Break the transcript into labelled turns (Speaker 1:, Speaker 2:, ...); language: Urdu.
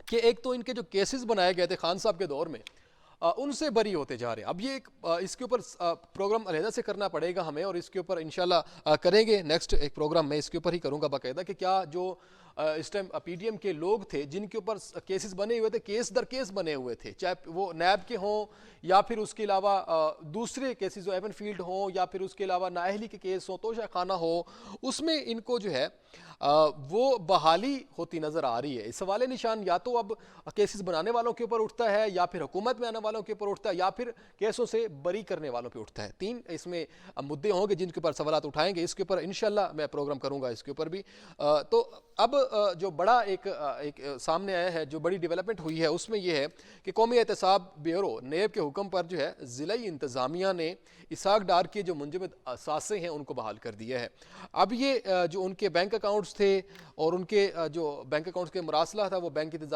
Speaker 1: کہ ایک تو ان کے جو کیسز بنائے گئے تھے خان صاحب کے دور میں ان سے بری ہوتے جا رہے ہیں. اب یہ اس کے اوپر پروگرام علیحدہ سے کرنا پڑے گا ہمیں, اور اس کے اوپر انشاءاللہ کریں گے. نیکسٹ ایک پروگرام میں اس کے اوپر ہی کروں گا باقاعدہ کہ کیا جو اس ٹائم پی ڈی ایم کے لوگ تھے جن کے اوپر کیسز بنے ہوئے تھے, کیس در کیس بنے ہوئے تھے, چاہے وہ نیب کے ہوں یا پھر اس کے علاوہ دوسرے کیسز جو ایون فیلڈ ہوں یا پھر اس کے علاوہ نااہلی کے کیس ہوں, توشہ خانہ ہو, اس میں ان کو جو ہے وہ بحالی ہوتی نظر آ رہی ہے. اس سوال نشان یا تو اب کیسز بنانے والوں کے اوپر اٹھتا ہے, یا پھر حکومت میں آنے والوں کے اوپر اٹھتا ہے, یا پھر کیسوں سے بری کرنے والوں پہ اٹھتا ہے. تین اس میں مدعے ہوں گے جن کے اوپر سوالات اٹھائیں گے. اس کے اوپر انشاءاللہ میں پروگرام کروں گا اس کے اوپر بھی. تو اب جو بڑا ایک سامنے آیا ہے, جو بڑی ڈیولپمنٹ ہوئی ہے, اس میں یہ ہے کہ قومی احتساب بیورو نیب کے حکم پر جو ہے ضلعی انتظامیہ نے اسحاق ڈار کے جو منجمد اثاثے ہیں ان کو بحال کر دیا ہے. اب یہ جو ان کے بینک اکاؤنٹس تھے اور ان کے جو بینک اکاؤنٹس کے مراسلہ تھا وہ بینک